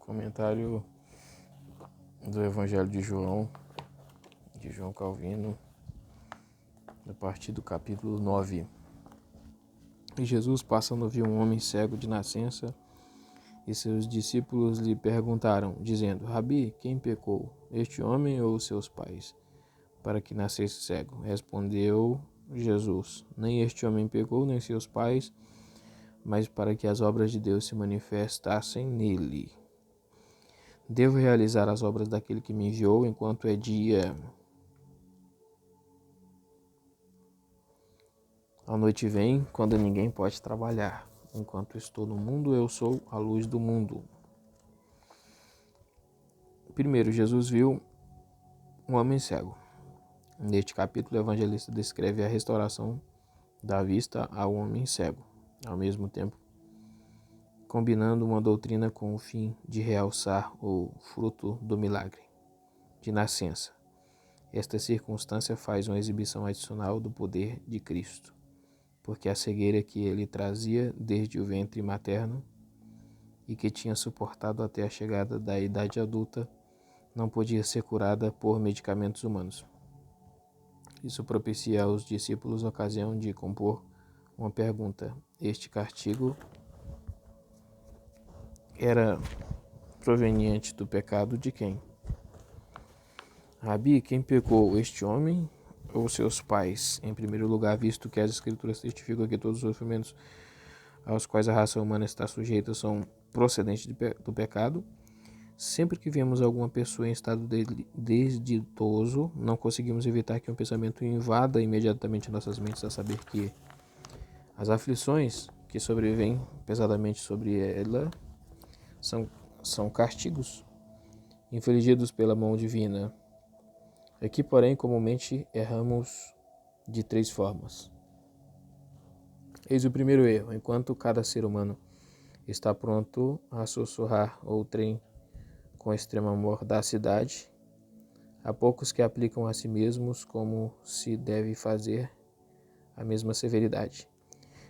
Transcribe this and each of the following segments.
Comentário do Evangelho de João Calvino, a partir do capítulo 9. E Jesus, passando, viu um homem cego de nascença, e seus discípulos lhe perguntaram, dizendo: Rabi, quem pecou, este homem ou seus pais, para que nascesse cego? Respondeu Jesus: Nem este homem pecou, nem seus pais, mas para que as obras de Deus se manifestassem nele. Devo realizar as obras daquele que me enviou enquanto é dia. A noite vem, quando ninguém pode trabalhar. Enquanto estou no mundo, eu sou a luz do mundo. Primeiro, Jesus viu um homem cego. Neste capítulo, o evangelista descreve a restauração da vista ao homem cego, ao mesmo tempo combinando uma doutrina com o fim de realçar o fruto do milagre de nascença. Esta circunstância faz uma exibição adicional do poder de Cristo, porque a cegueira que ele trazia desde o ventre materno e que tinha suportado até a chegada da idade adulta não podia ser curada por medicamentos humanos. Isso propicia aos discípulos a ocasião de compor uma pergunta: este castigo era proveniente do pecado de quem? Rabi, quem pecou, este homem ou seus pais? Em primeiro lugar, visto que as escrituras testificam que todos os sofrimentos aos quais a raça humana está sujeita são procedentes do pecado, sempre que vemos alguma pessoa em estado desditoso, não conseguimos evitar que um pensamento invada imediatamente nossas mentes, a saber que as aflições que sobrevêm pesadamente sobre ela são castigos infligidos pela mão divina. Aqui, porém, comumente erramos de 3 formas. Eis o primeiro erro: enquanto cada ser humano está pronto a sussurrar outrem com extrema mordacidade, há poucos que aplicam a si mesmos como se deve fazer a mesma severidade.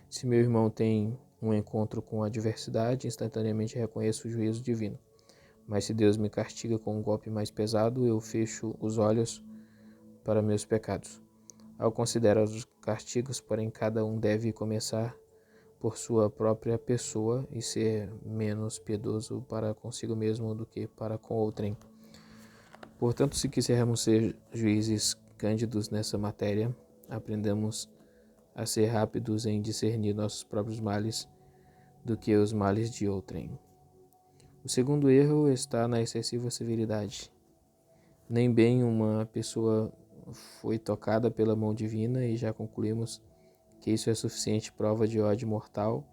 Se meu irmão tem um encontro com a adversidade, instantaneamente reconheço o juízo divino. Mas se Deus me castiga com um golpe mais pesado, eu fecho os olhos para meus pecados. Ao considerar os castigos, porém, cada um deve começar por sua própria pessoa e ser menos piedoso para consigo mesmo do que para com outrem. Portanto, se quisermos ser juízes cândidos nessa matéria, aprendamos a ser rápidos em discernir nossos próprios males do que os males de outrem. O segundo erro está na excessiva severidade. Nem bem uma pessoa foi tocada pela mão divina e já concluímos que isso é suficiente prova de ódio mortal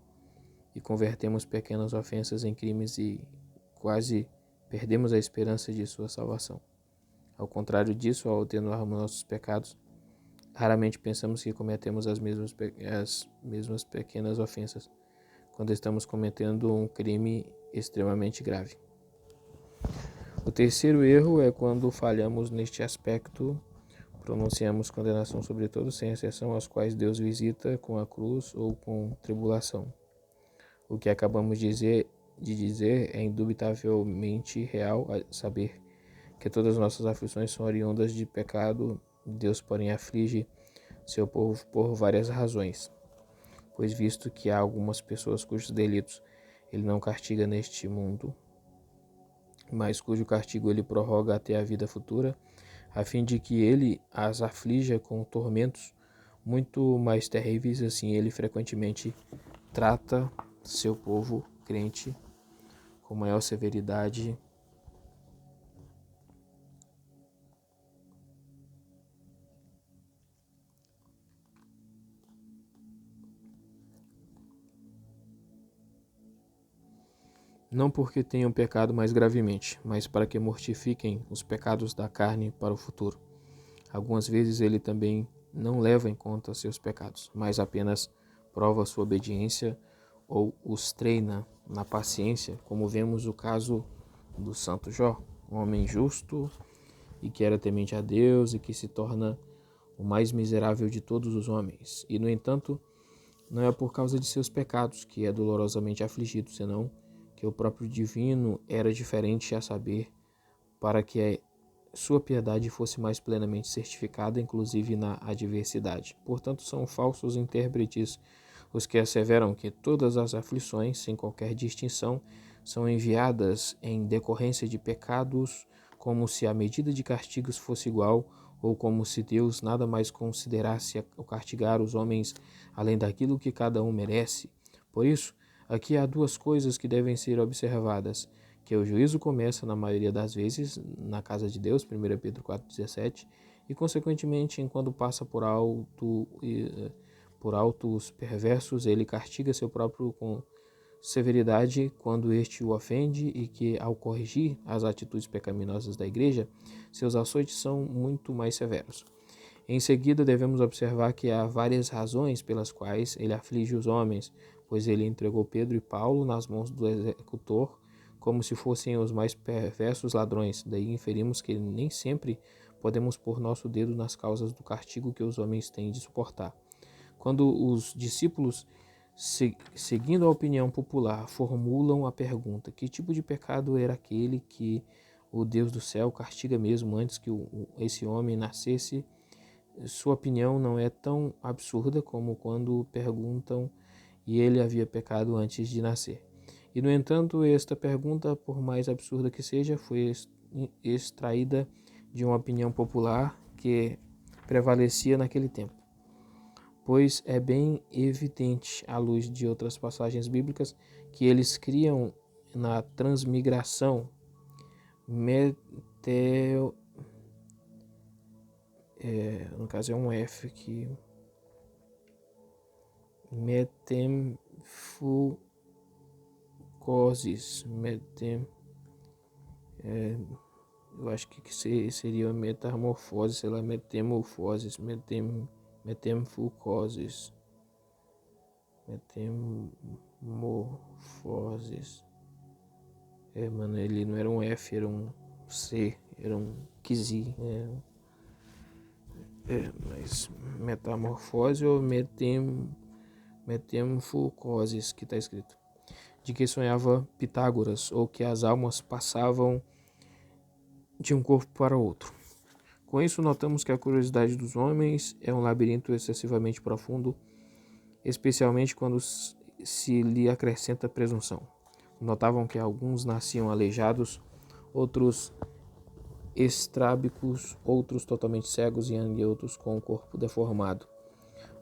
e convertemos pequenas ofensas em crimes e quase perdemos a esperança de sua salvação. Ao contrário disso, ao atenuarmos nossos pecados, raramente pensamos que cometemos as mesmas pequenas ofensas quando estamos cometendo um crime extremamente grave. O terceiro erro é quando falhamos neste aspecto, pronunciamos condenação sobre todos, sem exceção, aos quais Deus visita com a cruz ou com tribulação. O que acabamos de dizer é indubitavelmente real, a saber que todas as nossas aflições são oriundas de pecado. Deus, porém, aflige seu povo por várias razões, pois visto que há algumas pessoas cujos delitos ele não castiga neste mundo, mas cujo castigo ele prorroga até a vida futura, a fim de que ele as aflija com tormentos muito mais terríveis. Assim, ele frequentemente trata seu povo crente com maior severidade não porque tenham pecado mais gravemente, mas para que mortifiquem os pecados da carne para o futuro. Algumas vezes ele também não leva em conta seus pecados, mas apenas prova sua obediência ou os treina na paciência, como vemos o caso do santo Jó, um homem justo e que era temente a Deus e que se torna o mais miserável de todos os homens. E, no entanto, não é por causa de seus pecados que é dolorosamente afligido, senão que o próprio divino era diferente, a saber, para que a sua piedade fosse mais plenamente certificada, inclusive na adversidade. Portanto, são falsos intérpretes os que asseveram que todas as aflições, sem qualquer distinção, são enviadas em decorrência de pecados, como se a medida de castigos fosse igual, ou como se Deus nada mais considerasse o castigar os homens além daquilo que cada um merece. Por isso, aqui há duas coisas que devem ser observadas: que o juízo começa, na maioria das vezes, na casa de Deus, 1 Pedro 4,17, e, consequentemente, enquanto passa por altos perversos, ele castiga seu próprio com severidade quando este o ofende, e que, ao corrigir as atitudes pecaminosas da igreja, seus açoites são muito mais severos. Em seguida, devemos observar que há várias razões pelas quais ele aflige os homens, pois ele entregou Pedro e Paulo nas mãos do executor, como se fossem os mais perversos ladrões. Daí inferimos que nem sempre podemos pôr nosso dedo nas causas do castigo que os homens têm de suportar. Quando os discípulos, seguindo a opinião popular, formulam a pergunta: que tipo de pecado era aquele que o Deus do céu castiga mesmo antes que esse homem nascesse? Sua opinião não é tão absurda como quando perguntam e ele havia pecado antes de nascer. E, no entanto, esta pergunta, por mais absurda que seja, foi extraída de uma opinião popular que prevalecia naquele tempo, pois é bem evidente, à luz de outras passagens bíblicas, que eles criam na transmigração no caso é um F aqui, eu acho que seria metamorfose, sei lá, metamorfoses. Mano, ele não era um F, era um C, era um Kzi, mas metamorfose ou metamorfoses que está escrito, de que sonhava Pitágoras, ou que as almas passavam de um corpo para outro. Com isso, notamos que a curiosidade dos homens é um labirinto excessivamente profundo, especialmente quando se lhe acrescenta presunção. Notavam que alguns nasciam aleijados, outros estrábicos, outros totalmente cegos e outros com o corpo deformado.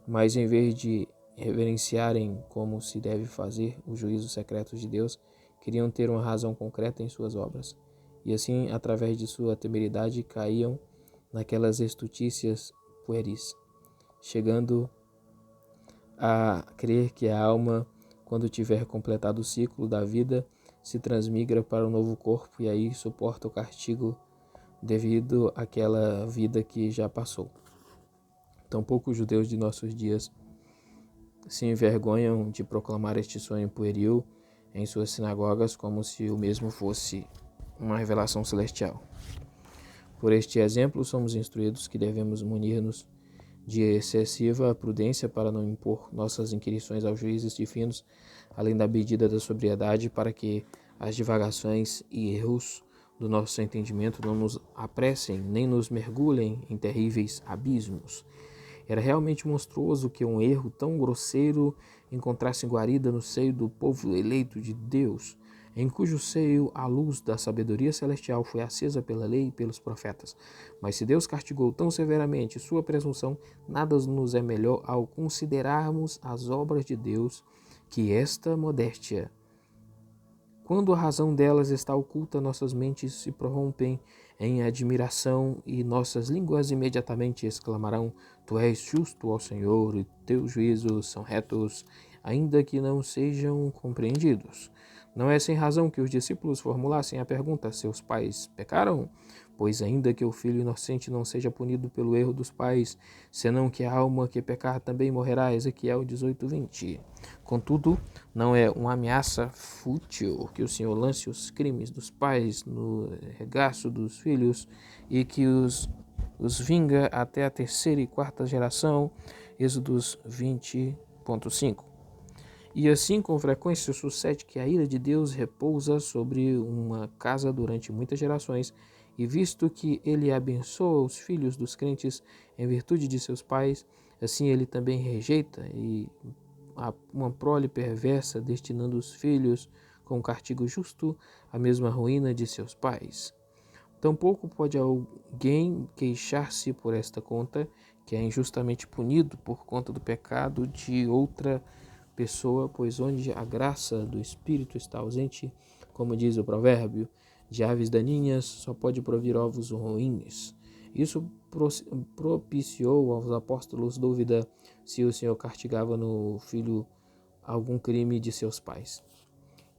Mas, em vez de reverenciarem como se deve fazer os juízos secretos de Deus, queriam ter uma razão concreta em suas obras. E assim, através de sua temeridade, caíam naquelas estutícias pueris, chegando a crer que a alma, quando tiver completado o ciclo da vida, se transmigra para um novo corpo e aí suporta o castigo devido àquela vida que já passou. Tampouco os judeus de nossos dias se envergonham de proclamar este sonho pueril em suas sinagogas como se o mesmo fosse uma revelação celestial. Por este exemplo, somos instruídos que devemos munir-nos de excessiva prudência para não impor nossas inquirições aos juízes divinos, além da medida da sobriedade, para que as divagações e erros do nosso entendimento não nos apressem nem nos mergulhem em terríveis abismos. Era realmente monstruoso que um erro tão grosseiro encontrasse guarida no seio do povo eleito de Deus, em cujo seio a luz da sabedoria celestial foi acesa pela lei e pelos profetas. Mas se Deus castigou tão severamente sua presunção, nada nos é melhor ao considerarmos as obras de Deus que esta modéstia. Quando a razão delas está oculta, nossas mentes se prorrompem em admiração e nossas línguas imediatamente exclamarão: Tu és justo, ó Senhor, e teus juízos são retos, ainda que não sejam compreendidos. Não é sem razão que os discípulos formulassem a pergunta: seus pais pecaram? Pois ainda que o filho inocente não seja punido pelo erro dos pais, senão que a alma que pecar também morrerá. Ezequiel 18:20. Contudo, não é uma ameaça fútil que o Senhor lance os crimes dos pais no regaço dos filhos e que os vinga até a terceira e quarta geração. Êxodos 20:5. E assim, com frequência, sucede que a ira de Deus repousa sobre uma casa durante muitas gerações, e visto que ele abençoa os filhos dos crentes em virtude de seus pais, assim ele também rejeita uma prole perversa, destinando os filhos com castigo justo à mesma ruína de seus pais. Tampouco pode alguém queixar-se por esta conta, que é injustamente punido por conta do pecado de outra pessoa, pois onde a graça do Espírito está ausente, como diz o provérbio, de aves daninhas só pode provir ovos ruins. Isso propiciou aos apóstolos dúvida se o Senhor castigava no filho algum crime de seus pais.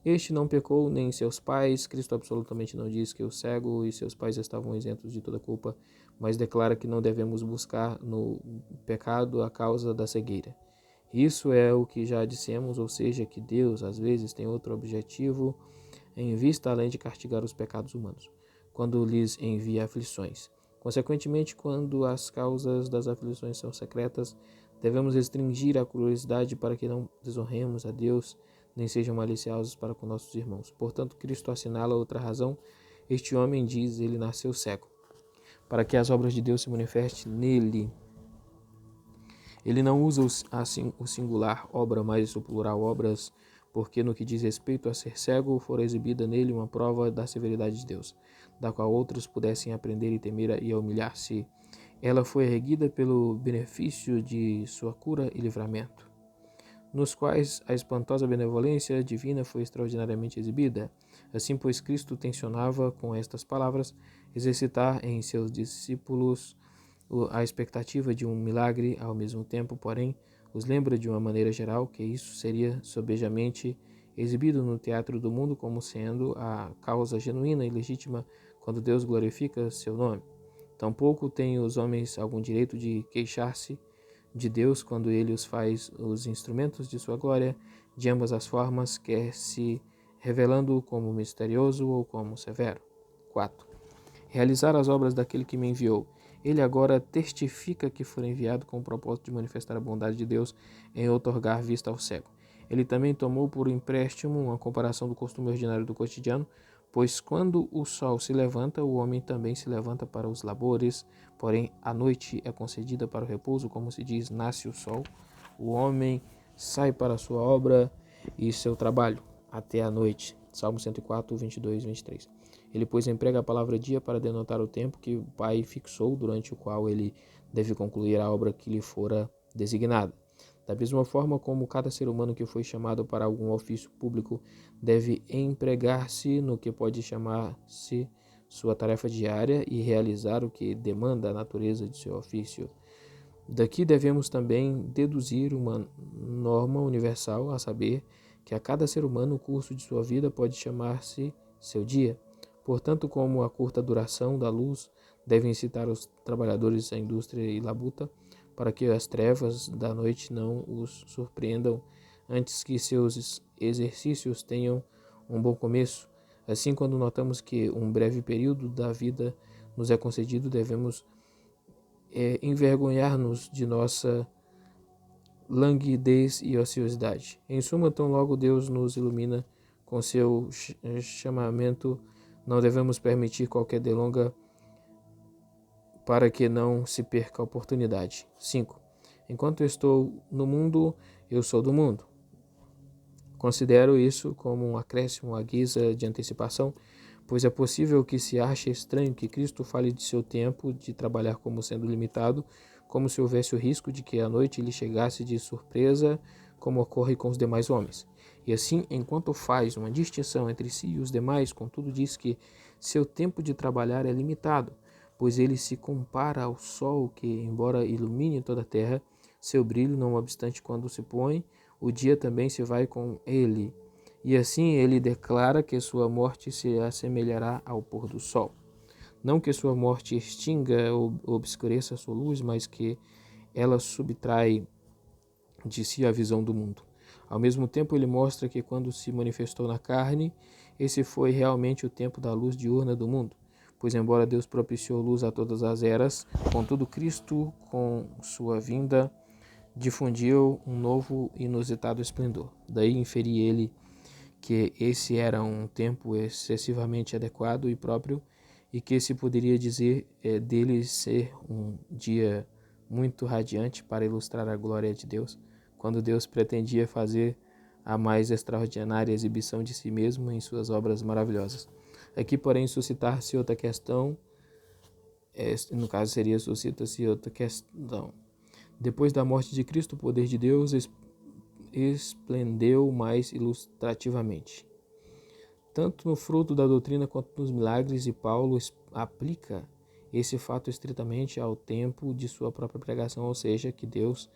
Este não pecou nem seus pais. Cristo absolutamente não diz que o cego e seus pais estavam isentos de toda culpa, mas declara que não devemos buscar no pecado a causa da cegueira. Isso é o que já dissemos, ou seja, que Deus às vezes tem outro objetivo em vista além de castigar os pecados humanos, quando lhes envia aflições. Consequentemente, quando as causas das aflições são secretas, devemos restringir a curiosidade para que não desonremos a Deus, nem sejam maliciosos para com nossos irmãos. Portanto, Cristo assinala outra razão. Este homem, diz, ele nasceu cego, para que as obras de Deus se manifestem nele. Ele não usa o singular obra, mas o plural obras, porque no que diz respeito a ser cego, fora exibida nele uma prova da severidade de Deus, da qual outros pudessem aprender e temer e humilhar-se. Ela foi erguida pelo benefício de sua cura e livramento, nos quais a espantosa benevolência divina foi extraordinariamente exibida. Assim, pois, Cristo tensionava com estas palavras exercitar em seus discípulos a expectativa de um milagre, ao mesmo tempo, porém, os lembra de uma maneira geral que isso seria sobejamente exibido no teatro do mundo como sendo a causa genuína e legítima quando Deus glorifica seu nome. Tampouco têm os homens algum direito de queixar-se de Deus quando ele os faz os instrumentos de sua glória, de ambas as formas, quer se revelando como misterioso ou como severo. 4. Realizar as obras daquele que me enviou. Ele agora testifica que foi enviado com o propósito de manifestar a bondade de Deus em outorgar vista ao cego. Ele também tomou por empréstimo uma comparação do costume ordinário do cotidiano, pois quando o sol se levanta, o homem também se levanta para os labores, porém a noite é concedida para o repouso, como se diz, nasce o sol, o homem sai para a sua obra e seu trabalho até a noite. Salmo 104, 22 e 23. Ele, pois, emprega a palavra dia para denotar o tempo que o Pai fixou, durante o qual ele deve concluir a obra que lhe fora designada. Da mesma forma como cada ser humano que foi chamado para algum ofício público deve empregar-se no que pode chamar-se sua tarefa diária e realizar o que demanda a natureza de seu ofício. Daqui devemos também deduzir uma norma universal, a saber, que a cada ser humano o curso de sua vida pode chamar-se seu dia. Portanto, como a curta duração da luz deve incitar os trabalhadores da indústria e labuta, para que as trevas da noite não os surpreendam antes que seus exercícios tenham um bom começo. Assim, quando notamos que um breve período da vida nos é concedido, devemos envergonhar-nos de nossa languidez e ociosidade. Em suma, tão logo Deus nos ilumina com seu chamamento, não devemos permitir qualquer delonga para que não se perca a oportunidade. 5. Enquanto estou no mundo, eu sou do mundo. Considero isso como um acréscimo à guisa de antecipação, pois é possível que se ache estranho que Cristo fale de seu tempo de trabalhar como sendo limitado, como se houvesse o risco de que a noite lhe chegasse de surpresa, como ocorre com os demais homens. E assim, enquanto faz uma distinção entre si e os demais, contudo diz que seu tempo de trabalhar é limitado, pois ele se compara ao sol que, embora ilumine toda a terra, seu brilho, não obstante quando se põe, o dia também se vai com ele. E assim ele declara que sua morte se assemelhará ao pôr do sol. Não que sua morte extinga ou obscureça sua luz, mas que ela subtrai de si a visão do mundo. Ao mesmo tempo, ele mostra que quando se manifestou na carne, esse foi realmente o tempo da luz diurna do mundo. Pois, embora Deus propiciou luz a todas as eras, contudo Cristo, com sua vinda, difundiam um novo e inusitado esplendor. Daí inferi ele que esse era um tempo excessivamente adequado e próprio, e que se poderia dizer dele ser um dia muito radiante para ilustrar a glória de Deus, quando Deus pretendia fazer a mais extraordinária exibição de si mesmo em suas obras maravilhosas. Aqui, porém, suscitar-se outra questão, no caso seria suscita-se outra questão. Depois da morte de Cristo, o poder de Deus esplendeu mais ilustrativamente, tanto no fruto da doutrina quanto nos milagres, e Paulo aplica esse fato estritamente ao tempo de sua própria pregação, ou seja, que Deus,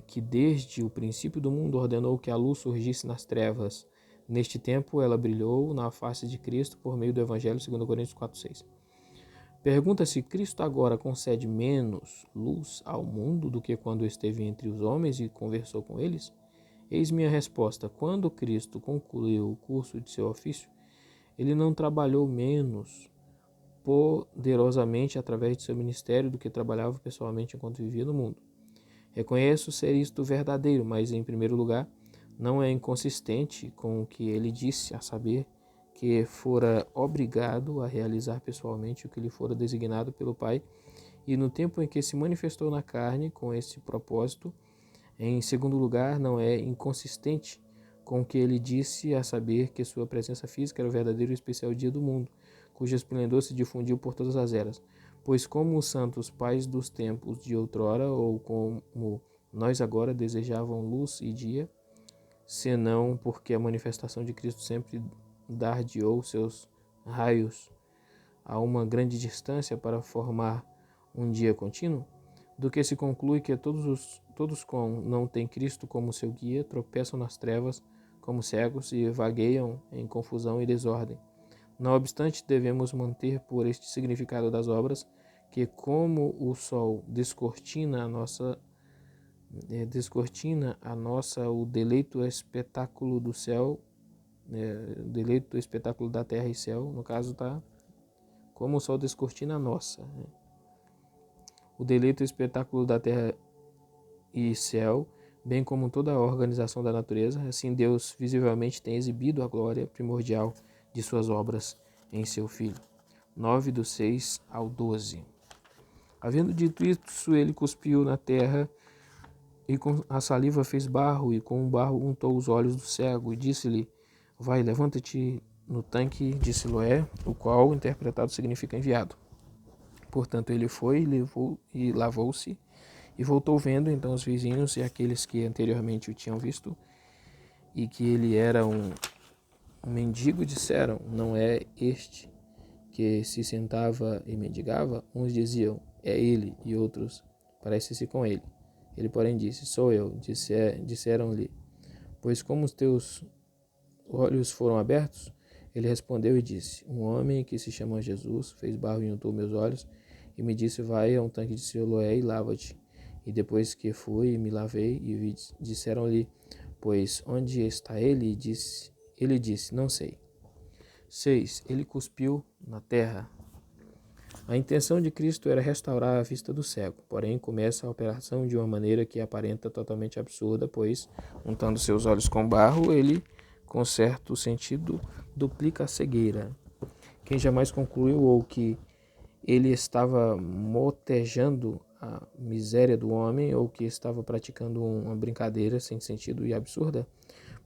que desde o princípio do mundo ordenou que a luz surgisse nas trevas. Neste tempo ela brilhou na face de Cristo por meio do Evangelho, segundo Coríntios 4:6. Pergunta se Cristo agora concede menos luz ao mundo do que quando esteve entre os homens e conversou com eles? Eis minha resposta. Quando Cristo concluiu o curso de seu ofício, ele não trabalhou menos poderosamente através de seu ministério do que trabalhava pessoalmente enquanto vivia no mundo. Reconheço ser isto verdadeiro, mas, em primeiro lugar, não é inconsistente com o que ele disse, a saber, que fora obrigado a realizar pessoalmente o que lhe fora designado pelo Pai, e no tempo em que se manifestou na carne com esse propósito. Em segundo lugar, não é inconsistente com o que ele disse, a saber que sua presença física era o verdadeiro e especial dia do mundo, cujo esplendor se difundiu por todas as eras. Pois como os santos pais dos tempos de outrora, ou como nós agora, desejavam luz e dia, senão porque a manifestação de Cristo sempre dardeou seus raios a uma grande distância para formar um dia contínuo, do que se conclui que todos com não têm Cristo como seu guia tropeçam nas trevas como cegos e vagueiam em confusão e desordem. Não obstante, devemos manter por este significado das obras que, como o sol descortina a nossa o deleito espetáculo do céu, deleito espetáculo da terra e céu, no caso tá, como o sol descortina a nossa, o deleito espetáculo da terra e céu, bem como toda a organização da natureza, assim Deus visivelmente tem exibido a glória primordial de suas obras em seu Filho. 9, do 6 ao 12. Havendo dito isso, ele cuspiu na terra, e com a saliva fez barro, e com o barro untou os olhos do cego, e disse-lhe: vai, levanta-te no tanque de Siloé, o qual, interpretado, significa enviado. Portanto, ele foi, levou e lavou-se, e voltou vendo. Então os vizinhos e aqueles que anteriormente o tinham visto, e que ele era um mendigo, disseram: não é este que se sentava e mendigava? Uns diziam: é ele, e outros: parece-se com ele. Ele, porém, disse: sou eu. Disseram-lhe: pois como os teus olhos foram abertos? Ele respondeu e disse: um homem que se chama Jesus fez barro e untou meus olhos, e me disse: vai a um tanque de Siloé e lava-te. E depois que fui, me lavei, e disseram-lhe: pois onde está ele? Ele disse: não sei. 6. Ele cuspiu na terra. A intenção de Cristo era restaurar a vista do cego, porém começa a operação de uma maneira que aparenta totalmente absurda, pois, untando seus olhos com barro, ele, com certo sentido, duplica a cegueira. Quem jamais concluiu ou que ele estava motejando a miséria do homem, ou que estava praticando uma brincadeira sem sentido e absurda,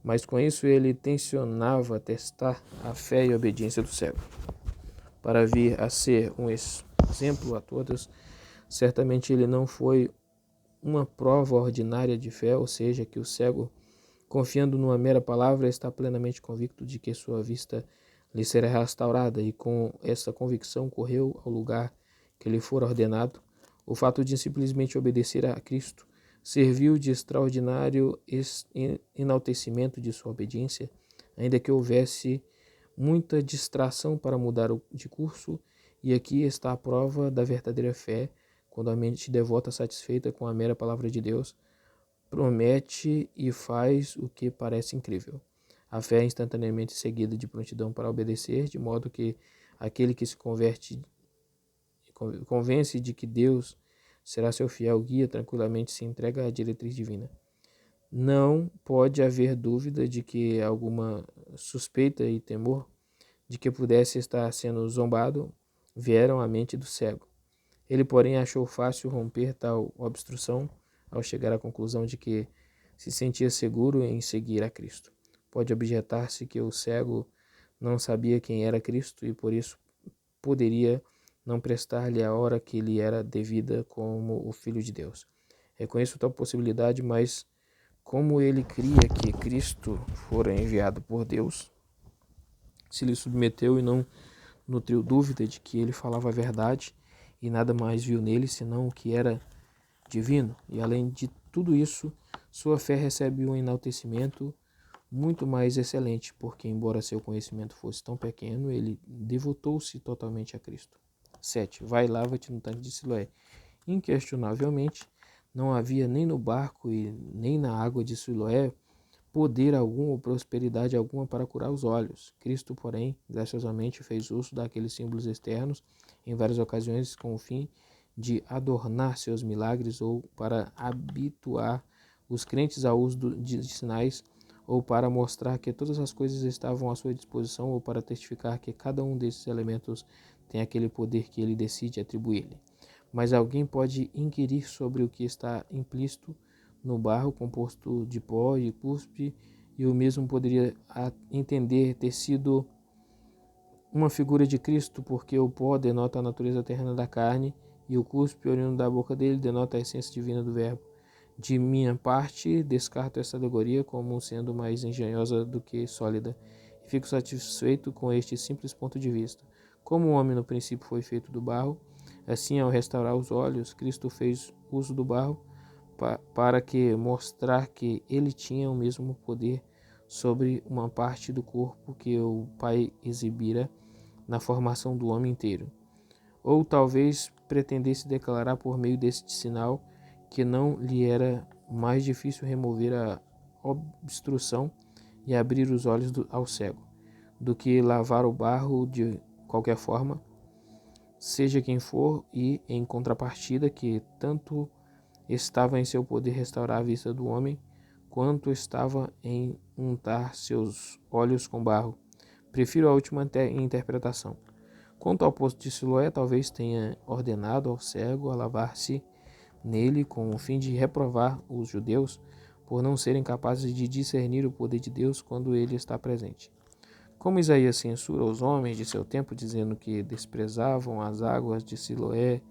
mas com isso ele tensionava testar a fé e a obediência do cego. Para vir a ser um exemplo a todos, certamente ele não foi uma prova ordinária de fé, ou seja, que o cego, confiando numa mera palavra, está plenamente convicto de que sua vista lhe será restaurada, e com essa convicção correu ao lugar que lhe fora ordenado. O fato de simplesmente obedecer a Cristo serviu de extraordinário enaltecimento de sua obediência, ainda que houvesse muita distração para mudar de curso, e aqui está a prova da verdadeira fé, quando a mente devota, satisfeita com a mera palavra de Deus, promete e faz o que parece incrível. A fé é instantaneamente seguida de prontidão para obedecer, de modo que aquele que se convence de que Deus será seu fiel guia, tranquilamente se entrega à diretriz divina. Não pode haver dúvida de que alguma suspeita e temor de que pudesse estar sendo zombado vieram à mente do cego. Ele, porém, achou fácil romper tal obstrução ao chegar à conclusão de que se sentia seguro em seguir a Cristo. Pode objetar-se que o cego não sabia quem era Cristo e por isso poderia não prestar-lhe a hora que lhe era devida como o Filho de Deus. Reconheço tal possibilidade, mas como ele cria que Cristo fora enviado por Deus, se lhe submeteu e não nutriu dúvida de que ele falava a verdade e nada mais viu nele senão o que era divino. E além de tudo isso, sua fé recebe um enaltecimento muito mais excelente, porque embora seu conhecimento fosse tão pequeno, ele devotou-se totalmente a Cristo. 7. Vai e lava-te no tanque de Siloé. Inquestionavelmente, não havia nem no barco e nem na água de Siloé poder algum ou prosperidade alguma para curar os olhos. Cristo, porém, graciosamente fez uso daqueles símbolos externos em várias ocasiões com o fim de adornar seus milagres ou para habituar os crentes ao uso de sinais ou para mostrar que todas as coisas estavam à sua disposição ou para testificar que cada um desses elementos tem aquele poder que ele decide atribuir-lhe. Mas alguém pode inquirir sobre o que está implícito no barro composto de pó e cuspe, e o mesmo poderia entender ter sido uma figura de Cristo, porque o pó denota a natureza terrena da carne e o cuspe, oriundo da boca dele, denota a essência divina do verbo. De minha parte, descarto essa alegoria como sendo mais engenhosa do que sólida, e fico satisfeito com este simples ponto de vista. Como o homem no princípio foi feito do barro, assim, ao restaurar os olhos, Cristo fez uso do barro para que mostrar que ele tinha o mesmo poder sobre uma parte do corpo que o Pai exibira na formação do homem inteiro. Ou talvez pretendesse declarar por meio deste sinal que não lhe era mais difícil remover a obstrução e abrir os olhos ao cego, do que lavar o barro de qualquer forma, seja quem for, e em contrapartida que tanto estava em seu poder restaurar a vista do homem, quanto estava em untar seus olhos com barro. Prefiro a última interpretação. Quanto ao poço de Siloé, talvez tenha ordenado ao cego a lavar-se nele com o fim de reprovar os judeus por não serem capazes de discernir o poder de Deus quando ele está presente. Como Isaías censura os homens de seu tempo, dizendo que desprezavam as águas de Siloé,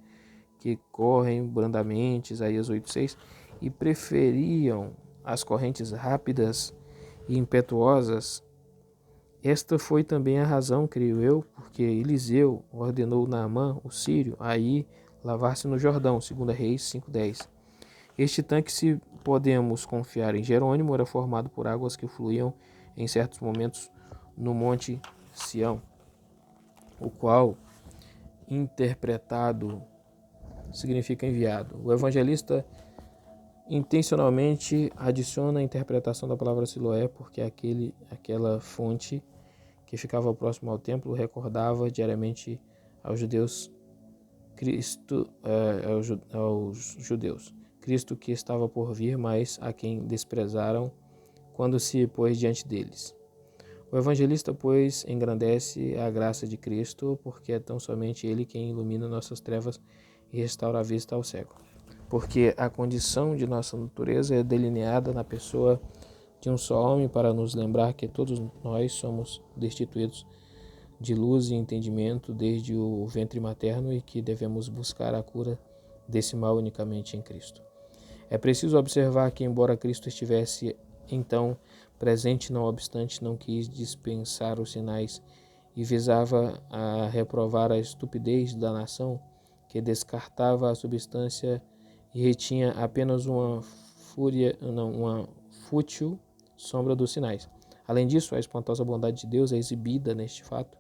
que correm brandamente, Isaías 8,6, e preferiam as correntes rápidas e impetuosas, esta foi também a razão, creio eu, porque Eliseu ordenou Naamã, o sírio, a ir lavar-se no Jordão, 2 Reis 5,10. Este tanque, se podemos confiar em Jerônimo, era formado por águas que fluíam em certos momentos no Monte Sião, o qual, interpretado, significa enviado. O evangelista intencionalmente adiciona a interpretação da palavra Siloé, porque aquela fonte que ficava próximo ao templo recordava diariamente aos judeus Cristo que estava por vir, mas a quem desprezaram quando se pôs diante deles. O evangelista, pois, engrandece a graça de Cristo, porque é tão somente Ele quem ilumina nossas trevas e restaura a vista ao cego. Porque a condição de nossa natureza é delineada na pessoa de um só homem, para nos lembrar que todos nós somos destituídos de luz e entendimento desde o ventre materno e que devemos buscar a cura desse mal unicamente em Cristo. É preciso observar que, embora Cristo estivesse então presente, não obstante, não quis dispensar os sinais e visava a reprovar a estupidez da nação que descartava a substância e retinha apenas uma fútil sombra dos sinais. Além disso, a espantosa bondade de Deus é exibida neste fato,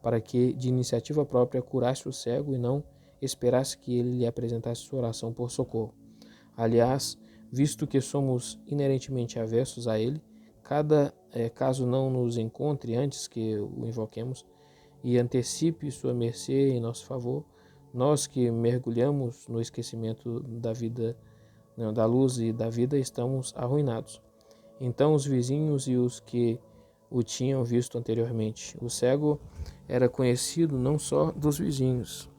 para que, de iniciativa própria, curasse o cego e não esperasse que ele lhe apresentasse sua oração por socorro. Aliás, visto que somos inerentemente avessos a ele, caso não nos encontre antes que o invoquemos e antecipe sua mercê em nosso favor, Nós que mergulhamos no esquecimento da vida, não, da luz e da vida, estamos arruinados. Então os vizinhos e os que o tinham visto anteriormente. O cego era conhecido não só dos vizinhos,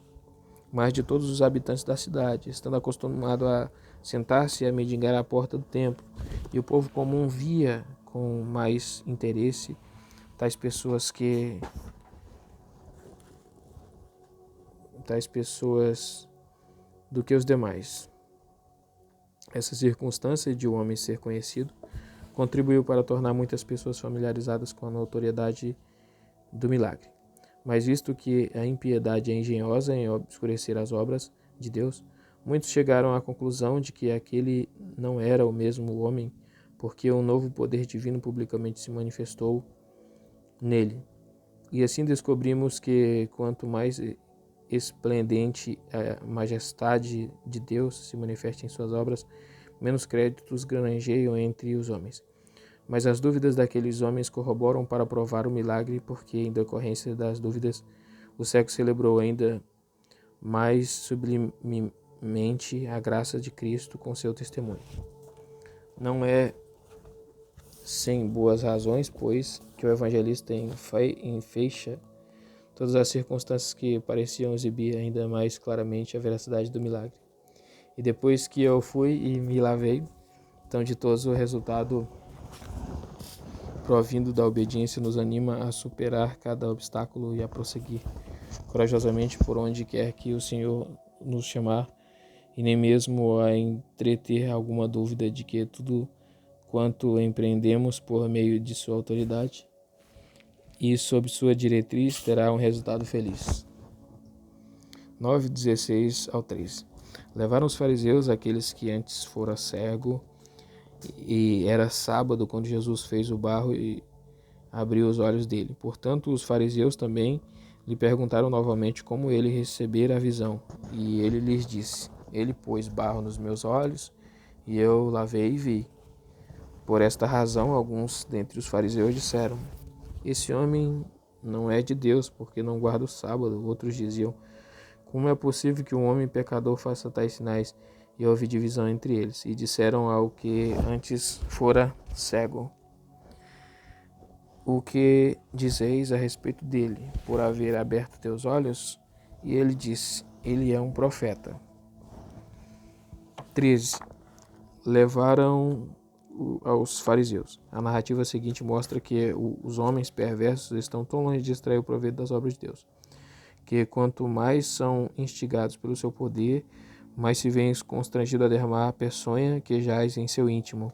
mas de todos os habitantes da cidade, estando acostumado a sentar-se e a mendigar à porta do templo. E o povo comum via com mais interesse tais pessoas do que os demais. Essa circunstância de o homem ser conhecido contribuiu para tornar muitas pessoas familiarizadas com a notoriedade do milagre. Mas visto que a impiedade é engenhosa em obscurecer as obras de Deus, muitos chegaram à conclusão de que aquele não era o mesmo homem, porque um novo poder divino publicamente se manifestou nele. E assim descobrimos que quanto mais esplendente a majestade de Deus se manifesta em suas obras, menos créditos granjeiam entre os homens. Mas as dúvidas daqueles homens corroboram para provar o milagre, porque em decorrência das dúvidas o cego celebrou ainda mais sublimemente a graça de Cristo com seu testemunho. Não é sem boas razões, pois, que o evangelista enfeixa todas as circunstâncias que pareciam exibir ainda mais claramente a veracidade do milagre. E depois que eu fui e me lavei, tão ditoso o resultado provindo da obediência nos anima a superar cada obstáculo e a prosseguir corajosamente por onde quer que o Senhor nos chamar, e nem mesmo a entreter alguma dúvida de que tudo quanto empreendemos por meio de sua autoridade e sob sua diretriz terá um resultado feliz. 9:16 ao 13. Levaram os fariseus aqueles que antes fora cego, e era sábado quando Jesus fez o barro e abriu os olhos dele. Portanto, os fariseus também lhe perguntaram novamente como ele recebera a visão. E ele lhes disse: Ele pôs barro nos meus olhos, e eu lavei e vi. Por esta razão, alguns dentre os fariseus disseram: Esse homem não é de Deus, porque não guarda o sábado. Outros diziam: Como é possível que um homem pecador faça tais sinais? E houve divisão entre eles. E disseram ao que antes fora cego: O que dizeis a respeito dele, por haver aberto teus olhos? E ele disse: Ele é um profeta. 13. Levaram aos fariseus. A narrativa seguinte mostra que os homens perversos estão tão longe de extrair o proveito das obras de Deus, que quanto mais são instigados pelo seu poder, mais se veem constrangidos a derramar a peçonha que jaz em seu íntimo.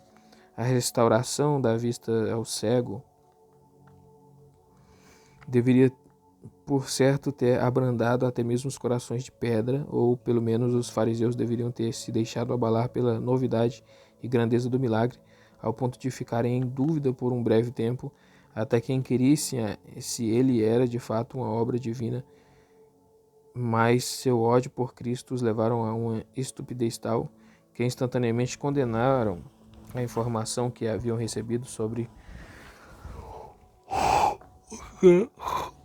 A restauração da vista ao cego deveria, por certo, ter abrandado até mesmo os corações de pedra, ou pelo menos os fariseus deveriam ter se deixado abalar pela novidade e grandeza do milagre, ao ponto de ficarem em dúvida por um breve tempo, até que inquirissem se ele era de fato uma obra divina. Mas seu ódio por Cristo os levaram a uma estupidez tal que instantaneamente condenaram a informação que haviam recebido sobre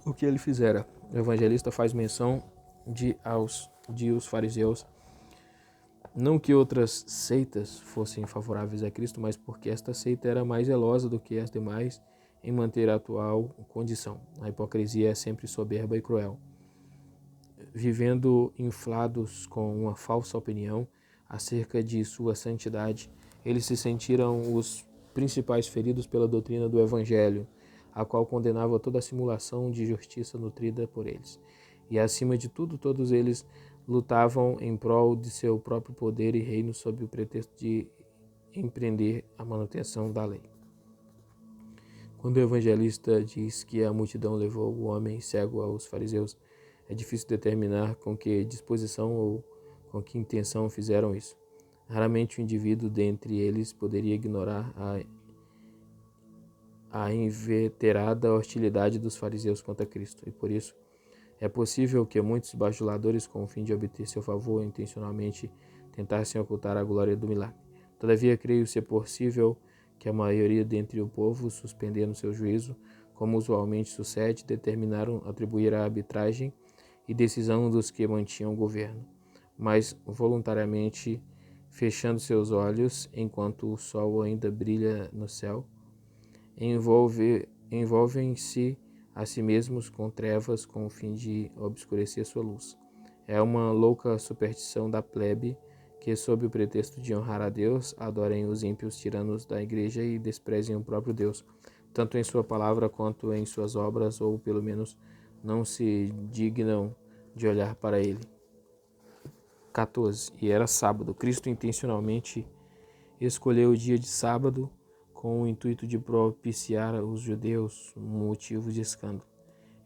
o que ele fizera. O evangelista faz menção de os fariseus, não que outras seitas fossem favoráveis a Cristo, mas porque esta seita era mais zelosa do que as demais em manter a atual condição. A hipocrisia é sempre soberba e cruel. Vivendo inflados com uma falsa opinião acerca de sua santidade, eles se sentiram os principais feridos pela doutrina do Evangelho, a qual condenava toda a simulação de justiça nutrida por eles. E, acima de tudo, todos eles lutavam em prol de seu próprio poder e reino sob o pretexto de empreender a manutenção da lei. Quando o evangelista diz que a multidão levou o homem cego aos fariseus, é difícil determinar com que disposição ou com que intenção fizeram isso. Raramente o indivíduo dentre eles poderia ignorar a inveterada hostilidade dos fariseus contra Cristo, e por isso é possível que muitos bajuladores, com o fim de obter seu favor, intencionalmente tentassem ocultar a glória do milagre. Todavia, creio ser possível que a maioria dentre o povo, suspendendo seu juízo, como usualmente sucede, determinaram atribuir a arbitragem e decisão dos que mantinham o governo, mas voluntariamente fechando seus olhos enquanto o sol ainda brilha no céu, envolvem-se a si mesmos com trevas com o fim de obscurecer sua luz. É uma louca superstição da plebe que, sob o pretexto de honrar a Deus, adorem os ímpios tiranos da igreja e desprezem o próprio Deus, tanto em sua palavra quanto em suas obras, ou pelo menos não se dignam de olhar para ele. 14. E era sábado. Cristo intencionalmente escolheu o dia de sábado com o intuito de propiciar aos judeus um motivo de escândalo.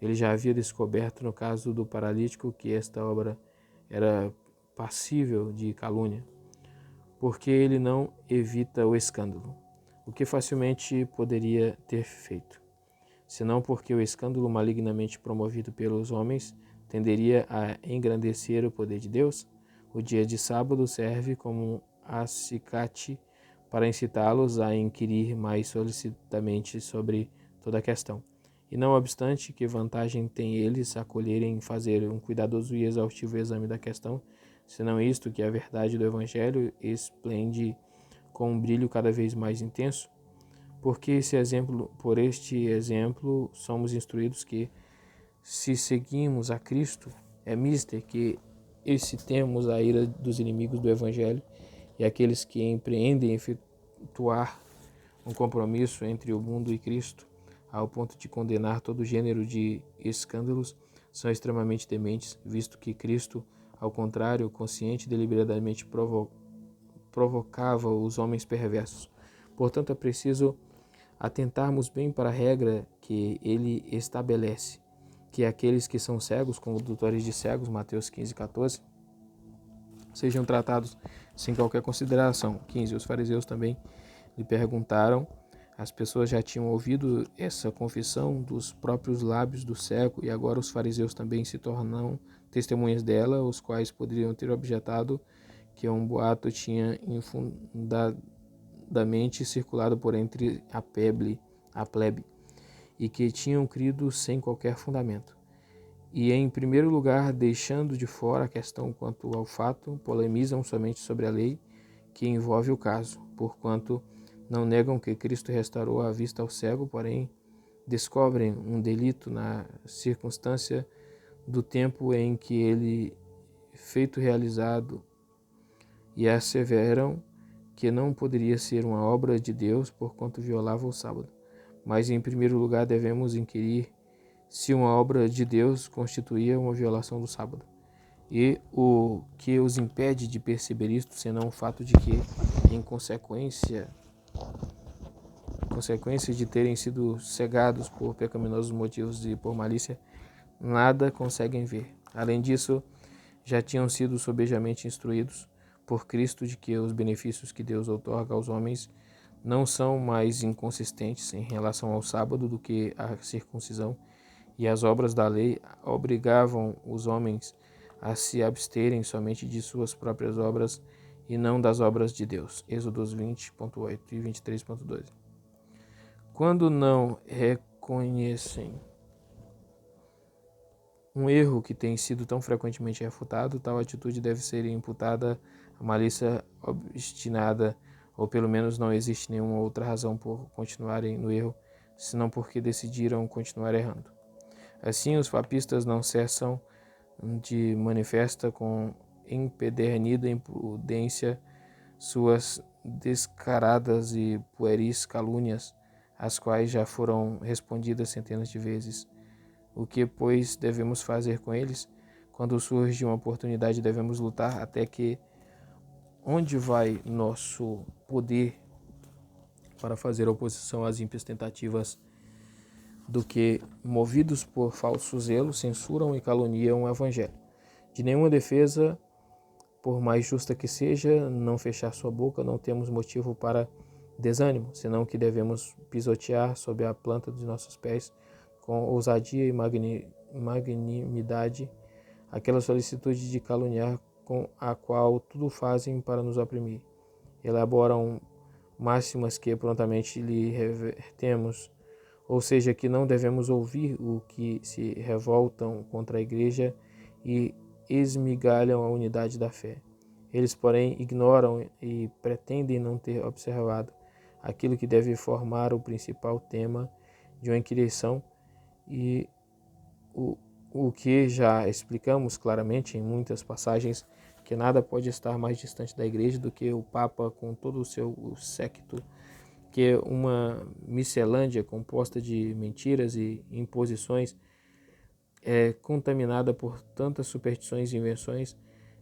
Ele já havia descoberto no caso do paralítico que esta obra era passível de calúnia, porque ele não evita o escândalo, o que facilmente poderia ter feito, senão porque o escândalo malignamente promovido pelos homens tenderia a engrandecer o poder de Deus. O dia de sábado serve como acicate para incitá-los a inquirir mais solicitamente sobre toda a questão. E não obstante, que vantagem tem eles acolherem fazer um cuidadoso e exaustivo exame da questão, senão isto, que a verdade do Evangelho esplende com um brilho cada vez mais intenso? Porque por este exemplo somos instruídos que, se seguimos a Cristo, é mister que excitemos a ira dos inimigos do Evangelho e aqueles que empreendem efetuar um compromisso entre o mundo e Cristo, ao ponto de condenar todo gênero de escândalos, são extremamente tementes, visto que Cristo, ao contrário, consciente e deliberadamente provocava os homens perversos. Portanto, é preciso atentarmos bem para a regra que ele estabelece, que aqueles que são cegos, condutores de cegos, Mateus 15:14, sejam tratados sem qualquer consideração. 15. Os fariseus também lhe perguntaram. As pessoas já tinham ouvido essa confissão dos próprios lábios do cego, e agora os fariseus também se tornam testemunhas dela, os quais poderiam ter objetado que um boato tinha infundadamente circulado por entre a plebe, e que tinham crido sem qualquer fundamento. E, em primeiro lugar, deixando de fora a questão quanto ao fato, polemizam somente sobre a lei que envolve o caso, porquanto não negam que Cristo restaurou a vista ao cego, porém descobrem um delito na circunstância do tempo em que ele feito realizado, e asseveram que não poderia ser uma obra de Deus porquanto violava o sábado. Mas, em primeiro lugar, devemos inquirir se uma obra de Deus constituía uma violação do sábado. E o que os impede de perceber isto, senão o fato de que, em consequência de terem sido cegados por pecaminosos motivos e por malícia, nada conseguem ver. Além disso, já tinham sido sobejamente instruídos por Cristo de que os benefícios que Deus outorga aos homens não são mais inconsistentes em relação ao sábado do que a circuncisão, e as obras da lei obrigavam os homens a se absterem somente de suas próprias obras e não das obras de Deus. Êxodos 20:8 e 23:12. Quando não reconhecem um erro que tem sido tão frequentemente refutado, tal atitude deve ser imputada à malícia obstinada, ou pelo menos não existe nenhuma outra razão por continuarem no erro, senão porque decidiram continuar errando. Assim, os papistas não cessam de manifestar com empedernida imprudência suas descaradas e pueris calúnias, as quais já foram respondidas centenas de vezes. O que, pois, devemos fazer com eles? Quando surge uma oportunidade, devemos lutar até que onde vai nosso poder para fazer oposição às ímpias tentativas do que, movidos por falso zelo, censuram e caluniam o Evangelho. De nenhuma defesa, por mais justa que seja, não fechar sua boca, não temos motivo para desânimo, senão que devemos pisotear sob a planta dos nossos pés, com ousadia e magnanimidade, aquela solicitude de caluniar com a qual tudo fazem para nos oprimir. Elaboram máximas que prontamente lhe revertemos, ou seja, que não devemos ouvir o que se revoltam contra a igreja e esmigalham a unidade da fé. Eles, porém, ignoram e pretendem não ter observado aquilo que deve formar o principal tema de uma inquirição e o que já explicamos claramente em muitas passagens, que nada pode estar mais distante da igreja do que o Papa com todo o seu séquito, que é uma miscelânea composta de mentiras e imposições, contaminada por tantas superstições e invenções,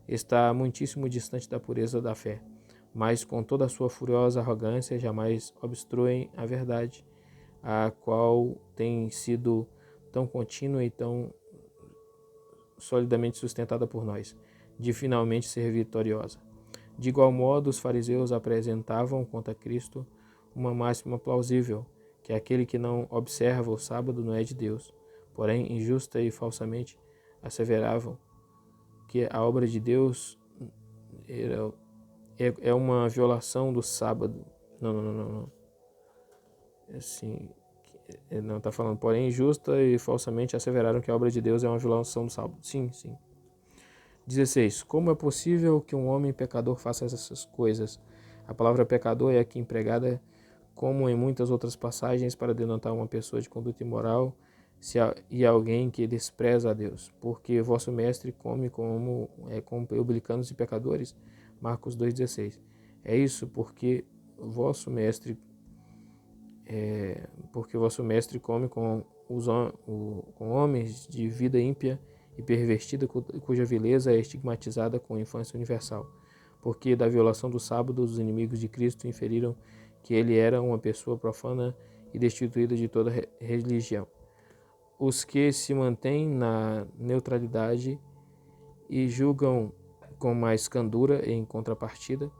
está muitíssimo distante da pureza da fé, mas com toda a sua furiosa arrogância jamais obstruem a verdade, a qual tem sido tão contínua e tão solidamente sustentada por nós, de finalmente ser vitoriosa. De igual modo, os fariseus apresentavam contra Cristo uma máxima plausível, que aquele que não observa o sábado não é de Deus. Porém, injusta e falsamente asseveravam que a obra de Deus é uma violação do sábado. Não. Assim, não está falando, porém, injusta e falsamente asseveraram que a obra de Deus é uma violação do sábado. Sim. 16. Como é possível que um homem pecador faça essas coisas? A palavra pecador é aqui empregada, como em muitas outras passagens, para denotar uma pessoa de conduta imoral e alguém que despreza a Deus. Porque vosso mestre come com publicanos e pecadores. Marcos 2,16. É isso porque vosso mestre come com homens de vida ímpia e pervertida, cuja vileza é estigmatizada com infância universal. Porque da violação do sábado, os inimigos de Cristo inferiram que ele era uma pessoa profana e destituída de toda religião. Os que se mantêm na neutralidade e julgam com mais candura em contrapartida,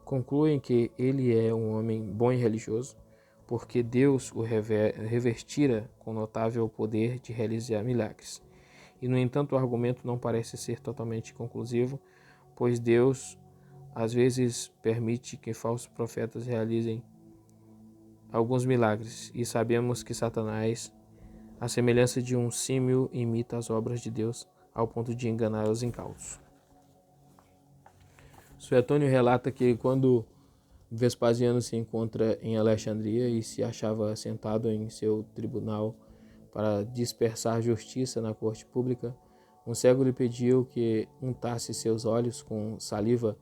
concluem que ele é um homem bom e religioso, porque Deus o revestira com notável poder de realizar milagres. E, no entanto, o argumento não parece ser totalmente conclusivo, pois Deus às vezes permite que falsos profetas realizem alguns milagres, e sabemos que Satanás, à semelhança de um símio, imita as obras de Deus ao ponto de enganar os incautos. Suetônio relata que quando Vespasiano se encontra em Alexandria e se achava sentado em seu tribunal para dispersar justiça na corte pública, um cego lhe pediu que untasse seus olhos com saliva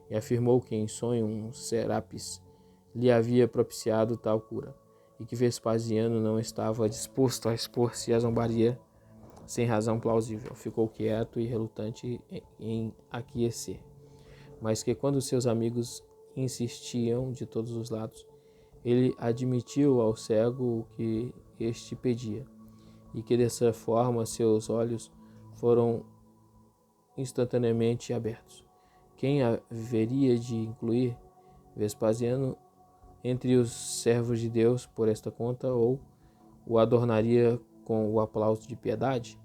e afirmou que em sonho um Serapis lhe havia propiciado tal cura, e que Vespasiano não estava disposto a expor-se à zombaria sem razão plausível. Ficou quieto e relutante em aquecer, mas que quando seus amigos insistiam de todos os lados, ele admitiu ao cego o que este pedia, e que dessa forma seus olhos foram instantaneamente abertos. Quem haveria de incluir Vespasiano entre os servos de Deus por esta conta, ou o adornaria com o aplauso de piedade?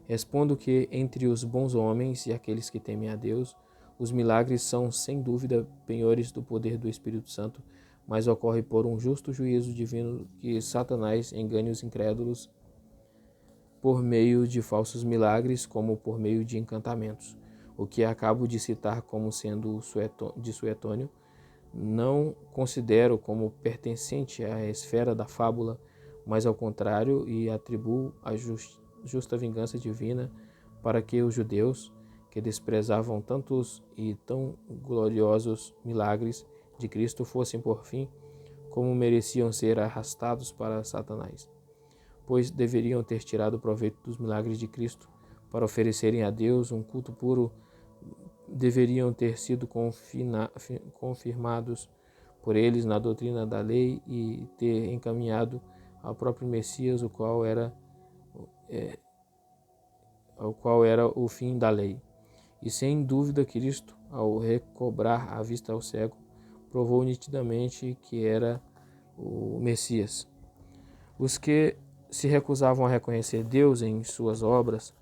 Respondo que entre os bons homens e aqueles que temem a Deus, os milagres são sem dúvida penhores do poder do Espírito Santo, mas ocorre por um justo juízo divino que Satanás engane os incrédulos por meio de falsos milagres, como por meio de encantamentos. O que acabo de citar como sendo de Suetônio, não considero como pertencente à esfera da fábula, mas ao contrário, e atribuo a justa vingança divina para que os judeus, que desprezavam tantos e tão gloriosos milagres de Cristo, fossem por fim, como mereciam ser, arrastados para Satanás, pois deveriam ter tirado proveito dos milagres de Cristo para oferecerem a Deus um culto puro, deveriam ter sido confirmados por eles na doutrina da lei e ter encaminhado ao próprio Messias, o qual era o fim da lei. E sem dúvida Cristo, ao recobrar a vista ao cego, provou nitidamente que era o Messias. Os que se recusavam a reconhecer Deus em suas obras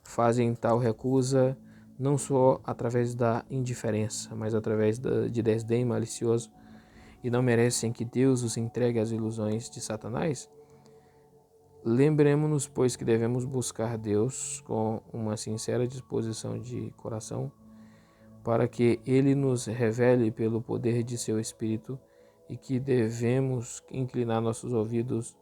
fazem tal recusa não só através da indiferença, mas através de desdém malicioso, e não merecem que Deus os entregue às ilusões de Satanás? Lembremos-nos, pois, que devemos buscar Deus com uma sincera disposição de coração, para que Ele nos revele pelo poder de seu Espírito, e que devemos inclinar nossos ouvidos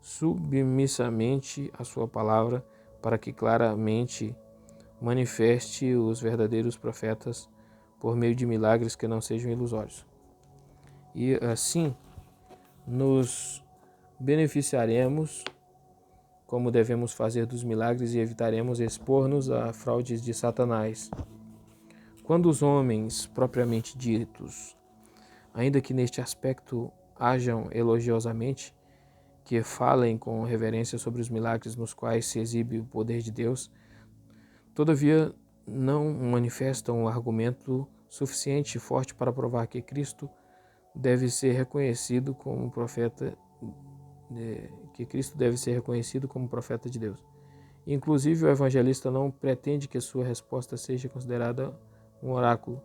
submissamente à sua palavra, para que claramente manifeste os verdadeiros profetas por meio de milagres que não sejam ilusórios. E assim nos beneficiaremos, como devemos fazer dos milagres, e evitaremos expor-nos a fraudes de Satanás. Quando os homens propriamente ditos, ainda que neste aspecto hajam elogiosamente, que falem com reverência sobre os milagres nos quais se exibe o poder de Deus, todavia não manifestam um argumento suficiente e forte para provar que Cristo deve ser reconhecido como profeta, de Deus. Inclusive, o evangelista não pretende que sua resposta seja considerada um oráculo.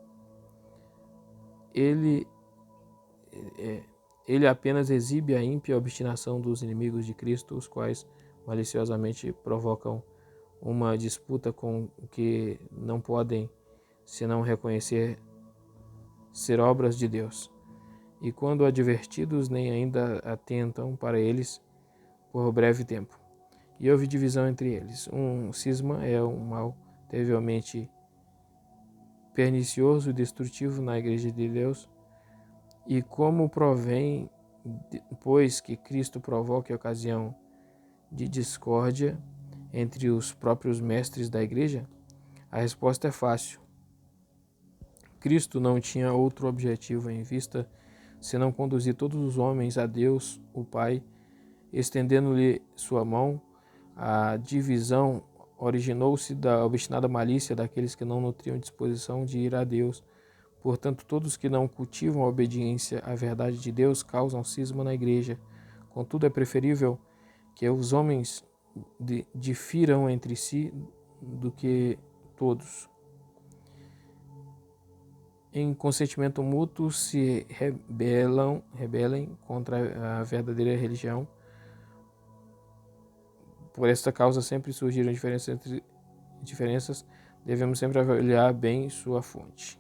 Ele apenas exibe a ímpia obstinação dos inimigos de Cristo, os quais maliciosamente provocam uma disputa com o que não podem senão reconhecer ser obras de Deus. E quando advertidos, nem ainda atentam para eles por breve tempo. E houve divisão entre eles. Um cisma é um mal terrivelmente pernicioso e destrutivo na igreja de Deus, e como provém, pois, que Cristo provoque a ocasião de discórdia entre os próprios mestres da igreja, a resposta é fácil. Cristo não tinha outro objetivo em vista senão conduzir todos os homens a Deus, o Pai, estendendo-lhe sua mão. A divisão originou-se da obstinada malícia daqueles que não nutriam disposição de ir a Deus. Portanto, todos que não cultivam a obediência à verdade de Deus causam cisma na igreja. Contudo, é preferível que os homens difiram entre si do que todos, em consentimento mútuo, se rebelem contra a verdadeira religião. Por esta causa sempre surgiram diferenças, devemos sempre avaliar bem sua fonte.